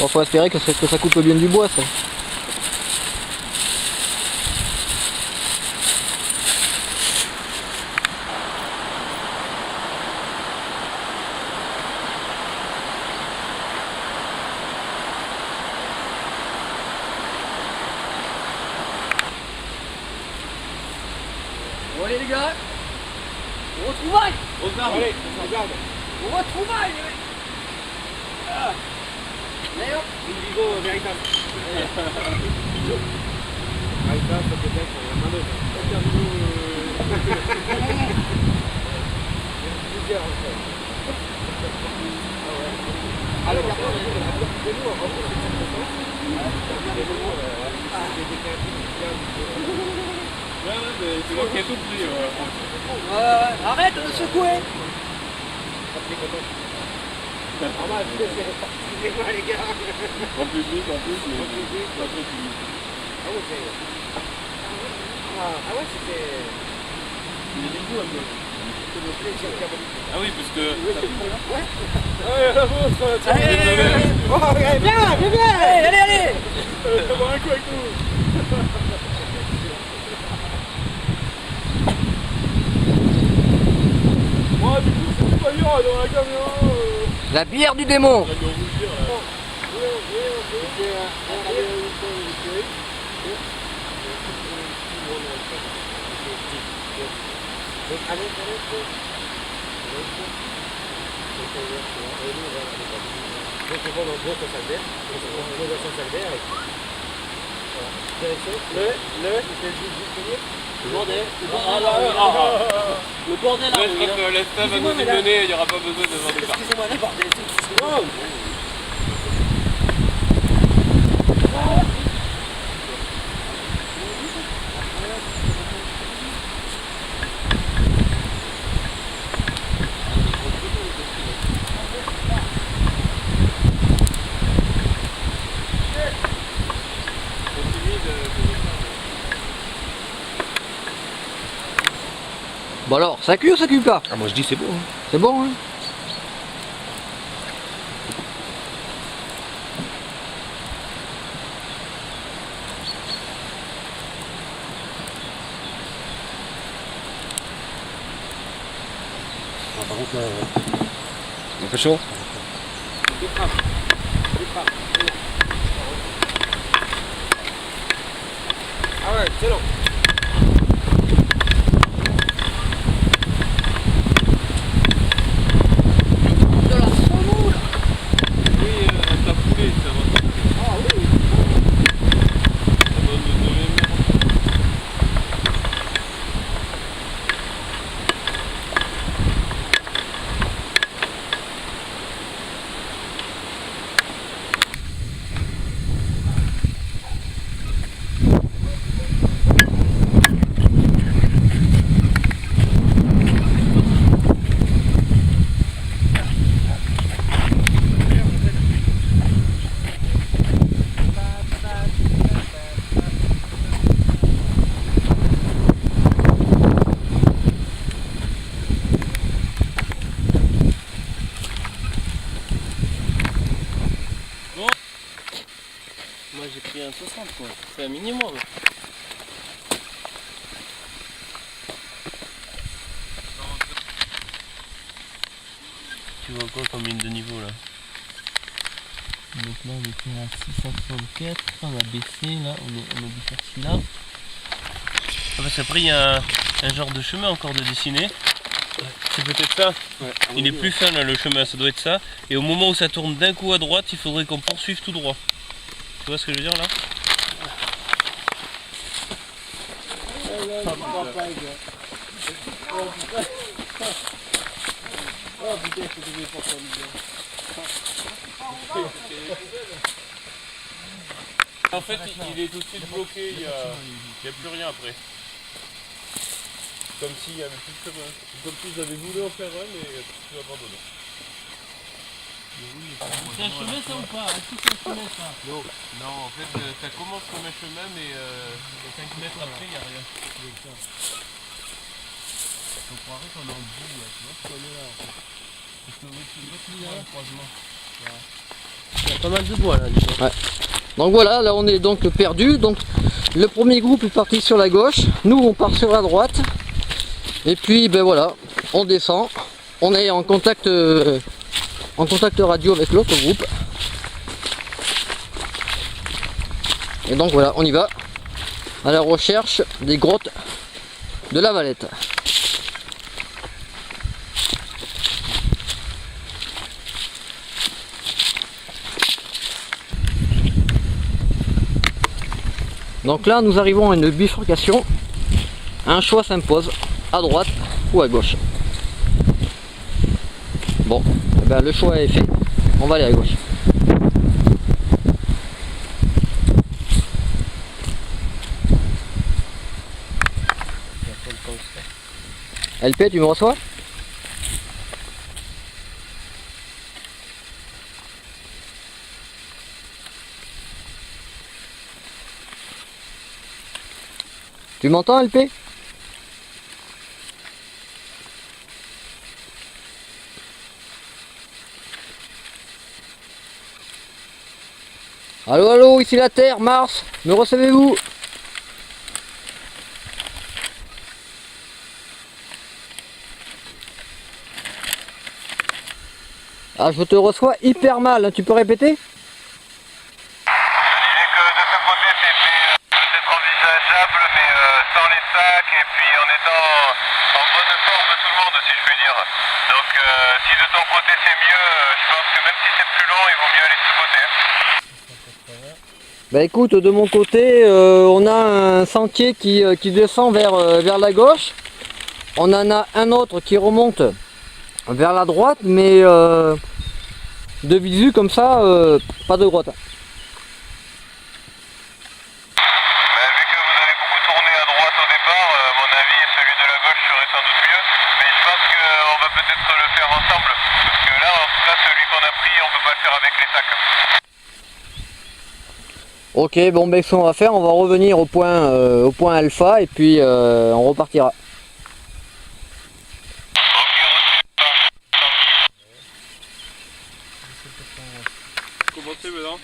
Bon, faut espérer que ça coupe bien du bois, ça. Bon allez les gars, on retrouvaille. Allez, on regarde. On retrouvaille les mecs. Ah. Allez hop. Une vivo véritable. Véritable, ça peut être la main d'œuvre. Plusieurs en fait. Ah le carton, c'est nous en fait. C'est moi qui ai tout pris. Arrête de secouer. Normal, excusez-moi les gars. En public, mais pas très public. Ah ouais, c'est... Ah ouais, c'était... Il est du coup un peu. C'est le plaisir diabolique. Ah oui, parce que... Ouais. Ouais, la vôtre. Allez, Oh, viens. allez. Ça va un coup avec nous. Moi, du coup, c'est tout ailleurs dans la camion. La bière du démon. Ça doit rougir là. Le bordel. Le bordel. Ouais, je crois que l'Esta va nous y donner, il n'y aura pas besoin de vendre ça. Excusez-moi, le bordel. Excusez-moi. Bon alors, ça cuit ou ça cuit pas? Ah, moi je dis c'est bon. C'est bon, hein? Par contre là, un peu chaud. Ah ouais, c'est long. De la semoule. Oui, ta poulet, ça va. Ah oui. Ça donne de l'émir. Moi j'ai pris un 60 quoi, c'est un minimum. Tu vois quoi comme ligne de niveau là? Donc là on était à 664, on a baissé, là on a dû faire celui-là. Ah, parce qu'après il y a un genre de chemin encore de dessiner. C'est peut-être ça. Ouais, Il est plus fin là le chemin, ça doit être ça. Et au moment où ça tourne d'un coup à droite, il faudrait qu'on poursuive tout droit. Tu vois ce que je veux dire là? Oh putain, je devais pas faire En fait, il est tout de suite bloqué, il n'y a plus rien après. Comme s'il n'y avait plus de chemin. Comme si vous avez voulu en faire un, mais tout abandonné. C'est un chemin ça ou pas? Est-ce que c'est un chemin ça? Non, non, en fait, ça commence comme un chemin, mais 5 mètres après, il n'y a rien. On croirait qu'on est en bout là, tu vois, qu'on est là en fait. Parce que votre ligne là, croisement. Voilà. Il y a pas mal de bois là, dis donc. Donc voilà, là on est donc perdu. Donc le premier groupe est parti sur la gauche, nous on part sur la droite. Et puis ben voilà, on descend, on est en contact radio avec l'autre groupe. Et donc voilà, on y va à la recherche des grottes de la Valette. Donc là nous arrivons à une bifurcation, un choix s'impose, à droite ou à gauche. Bon, eh ben, le choix est fait, on va aller à gauche. LP, tu me reçois? Tu m'entends, LP? Allô, allô, ici la Terre, Mars, me recevez-vous? Ah, je te reçois hyper mal, hein. Tu peux répéter? Peut-être envisageable, mais sans les sacs et puis en étant en bonne forme tout le monde, si je puis dire. Donc si de ton côté c'est mieux, je pense que même si c'est plus long, il vaut mieux aller de ce côté. Bah écoute, de mon côté, on a un sentier qui descend vers la gauche. On en a un autre qui remonte vers la droite, mais de visu comme ça, pas de grotte. Vu que vous avez beaucoup tourné à droite au départ, mon avis celui de la gauche serait sans doute mieux. Mais je pense qu'on va peut-être le faire ensemble. Parce que là, en tout cas, celui qu'on a pris, on peut pas le faire avec les sacs. Ok, bon ben ce qu'on va faire, on va revenir au point alpha et puis on repartira. Comment c'est maintenant?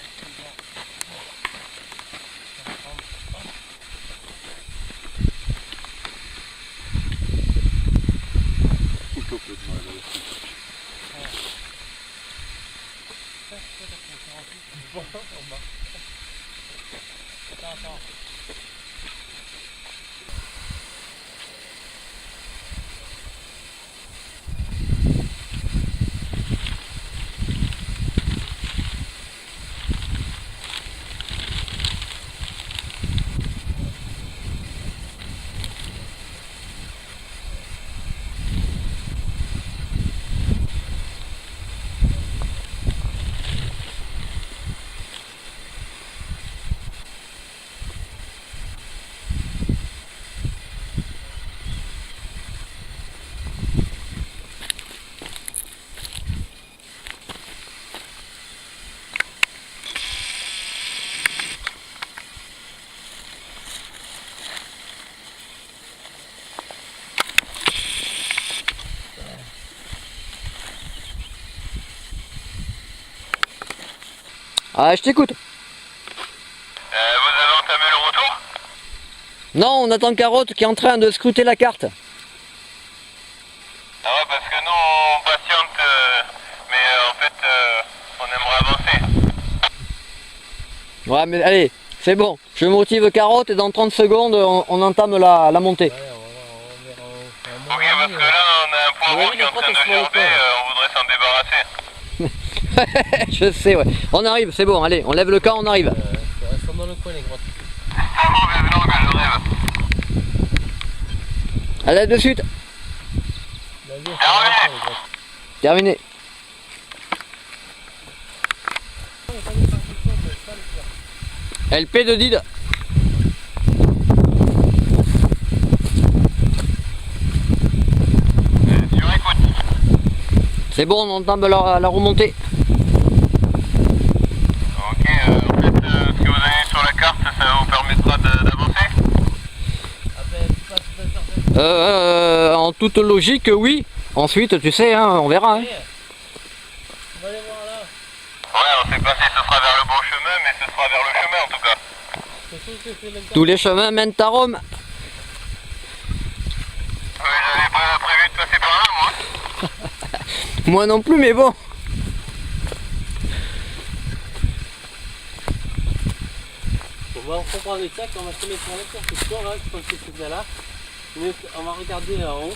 Ah, je t'écoute. Vous avez entamé le retour? Non, on attend Carotte qui est en train de scruter la carte. Ah ouais, parce que nous on patiente, mais en fait on aimerait avancer. Ouais, mais allez, c'est bon. Je motive Carotte et dans 30 secondes, on entame la montée. Ouais, on verra. Ok, parce que là on a un point Oui, rouge qui est en train de gerber, on voudrait s'en débarrasser. Je sais, ouais. On arrive, c'est bon, allez, on lève le camp, on arrive. Elles sont dans le coin les grottes. C'est mauvais blanc que je rêve. Allez, de suite. La vie, elles sont dans le coin les grottes. Terminé. LP de Did. Sur écoute. C'est bon, on entame la remontée. Ok, en fait ce que vous avez sur la carte, ça vous permettra d'avancer. En toute logique, oui. Ensuite, tu sais, hein, on verra. Hein. On va aller voir là. Ouais, on s'est passé Tous les chemins mènent à Rome. J'avais pas prévu de passer par là, moi. Moi non plus, mais bon. On va reprendre les sacs, on va se mettre sur la construction là, je pense que c'est bien là. Mais on va regarder en haut.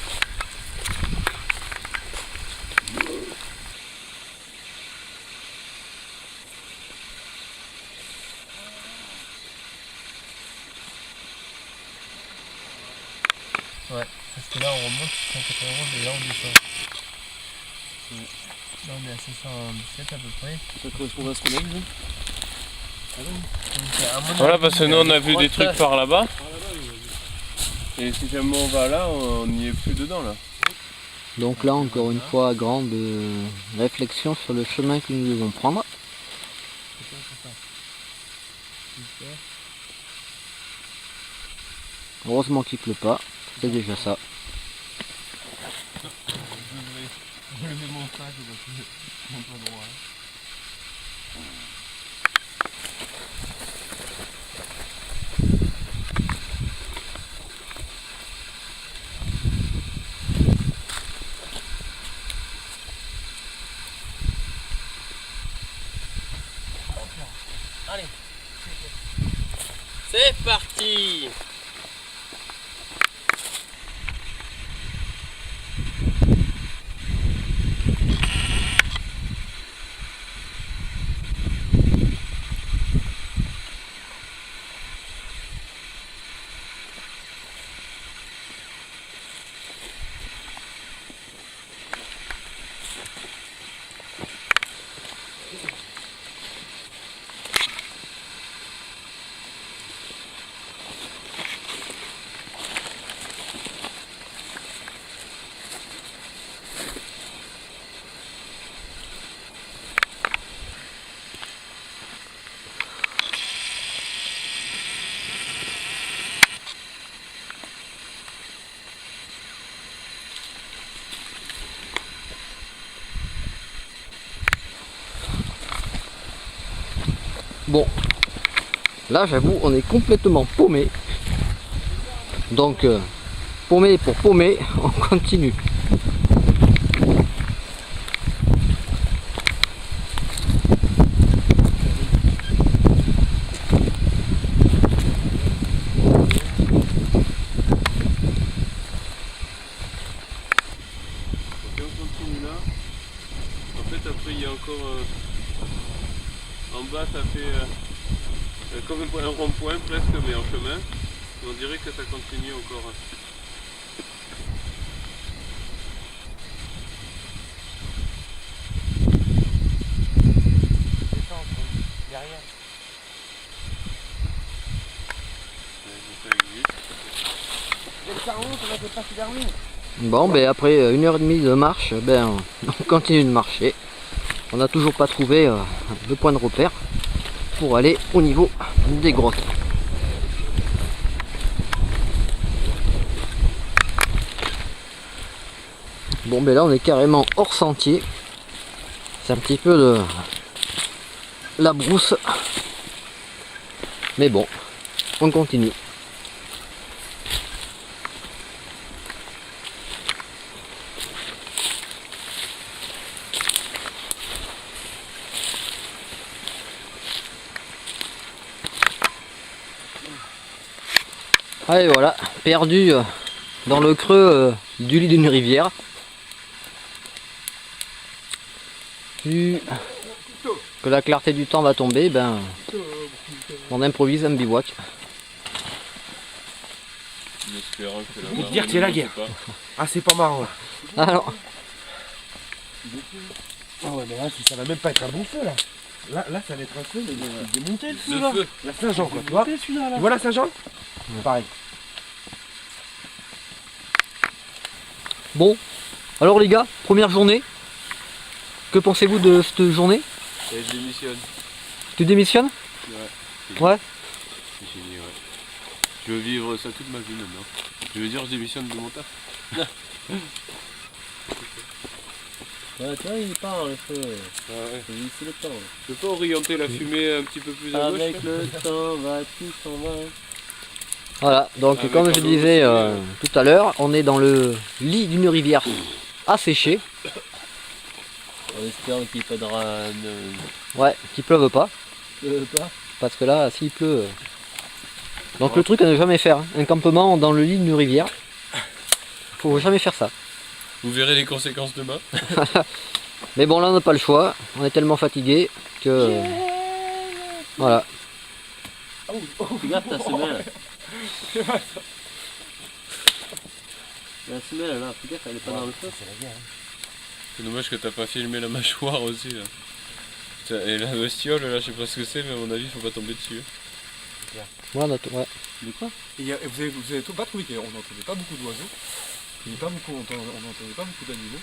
Ouais, parce que là on remonte 191 et là on descend. Là on est à 617 à peu près. Ça correspond à ce qu'on a vu. Voilà, parce que nous on a vu des trucs par là-bas. Et si jamais on va là, on n'y est plus dedans là. Donc là, encore une fois, grande réflexion sur le chemin que nous devons prendre. Heureusement qu'il pleut pas, c'est déjà ça. Je vais mon sac parce que je monte pas droit. Allez, c'est parti. Bon, là j'avoue, on est complètement paumé. Donc, paumé pour paumer, on continue. Et on continue là. En fait après il y a encore en bas ça fait comme un rond-point presque mais en chemin. Et on dirait que ça continue encore. Bon, ben après 1h30 de marche, ben on continue de marcher. On n'a toujours pas trouvé le point de repère pour aller au niveau des grottes. Bon, ben là on est carrément hors sentier. C'est un petit peu de la brousse. Mais bon, on continue. Allez voilà, perdu dans le creux du lit d'une rivière. Vu que la clarté du temps va tomber, ben on improvise un bivouac. En espérant que Pour te dire que c'est la guerre. Ah, c'est pas marrant là. Alors, Ah ouais, mais là, ça va même pas être un bon feu là. Là, ça va être un feu, mais il est monté le feu là. La Saint-Jean quoi, tu vois. Tu vois la Saint-Jean? Pareil. bon, alors les gars, première journée. Que pensez-vous de cette journée? Et je démissionne. Tu démissionnes? Ouais. C'est fini, ouais. Je veux vivre ça toute ma vie maintenant. Je veux dire je démissionne de mon taf. Ouais, tu vois, il part le feu. Ah ouais. C'est le temps. Tu peux pas orienter la fumée un petit peu plus à gauche? Avec le temps, va tout s'en va. Voilà, donc Avec comme un je eau disais aussi, tout à l'heure, on est dans le lit d'une rivière asséchée. En espérant qu'il faudra Ouais, qu'il pleuve pas. pas. Parce que là, s'il pleut... Donc le truc à ne jamais faire, hein, un campement dans le lit d'une rivière. Faut jamais faire ça. Vous verrez les conséquences demain. Mais bon, là on n'a pas le choix. On est tellement fatigué que... Voilà. Regarde ta semelle. La semelle là, fais gaffe, elle est pas dans le feu. C'est dommage que t'as pas filmé la mâchoire aussi là. Et la bestiole là, je sais pas ce que c'est, mais à mon avis, faut pas tomber dessus. Ouais, on a tout, ouais. De quoi? Et vous avez pas trouvé qu'on n'entendait pas beaucoup d'oiseaux. On n'entendait pas beaucoup d'animaux.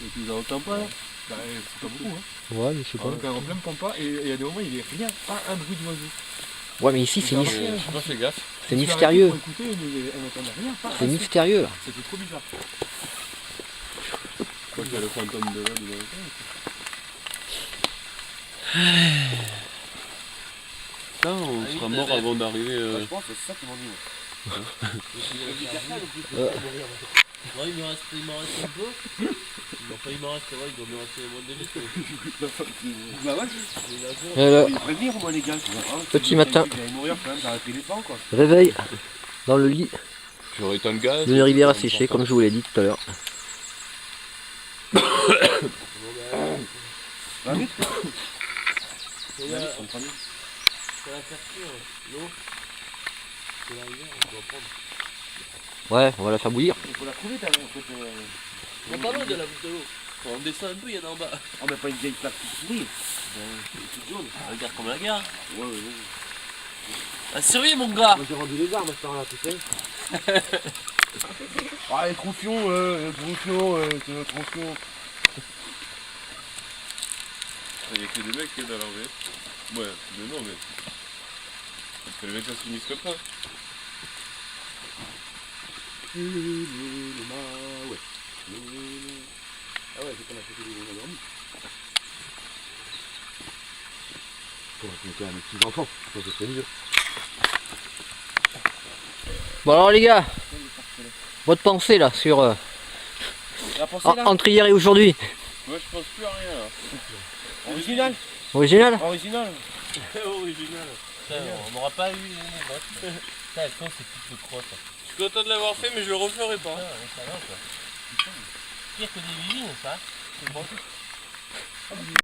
Et tu les entends pas là? Bah, c'est pas beaucoup, hein. Ouais, mais je sais pas. Donc en plein pampa, et il y a des moments il n'y avait rien, pas un bruit d'oiseau. Ouais, mais ici c'est J'ai pas fait gaffe. c'est mystérieux. Pour écouter, mais on n'entendait rien, pas C'est un son. mystérieux là. C'était trop bizarre. Je crois qu'il y a le fantôme de là dedans. Putain, on sera mort avant d'arriver. Je pense que c'est ça qu'ils m'ont dit. Ouais, il m'en reste un peu. Enfin, il m'en reste, ouais, il doit me rester moins de 2 litres. Bah ouais, Le prévenir moi les gars. petit matin, J'allais mourir quand même, j'aurais pris les pans quoi. réveil dans le lit J'aurais éteint le gaz. d'une rivière asséchée, comme je vous l'ai dit tout à l'heure. Pour la faire cuire, l'eau. C'est la rivière, on doit prendre. Ouais, on va la faire bouillir. Il faut la trouver ta On n'est pas loin de la bouche de l'eau. Quand on descend un peu, il y en a en bas. Oh mais pas une vieille plaque toute pourrie. C'est jaune. Regarde comme la gare. Ouais. Ah, surveille mon gars. Moi j'ai rendu les armes à ce temps-là, tu sais. Ah les tronfions, c'est notre tronfion. Il y a que des mecs qui aident à l'enlever. Ouais, mais non, mais. Parce que les mecs ça se finisse comme ça. Ah ouais, c'est qu'on a fait des endormis. Pour raconter à mes petits enfants, ça serait mieux. Bon alors les gars, votre pensée là sur La pensée là, entre hier et aujourd'hui. Moi je pense plus à rien là. original. Original? Original. Original. Putain, on n'aura pas eu les bottes. Putain, elles sont ces petites crottes. Je suis content de l'avoir fait, mais je le referai pas. Ça va quoi. Pire que des vivines, ça. C'est bon.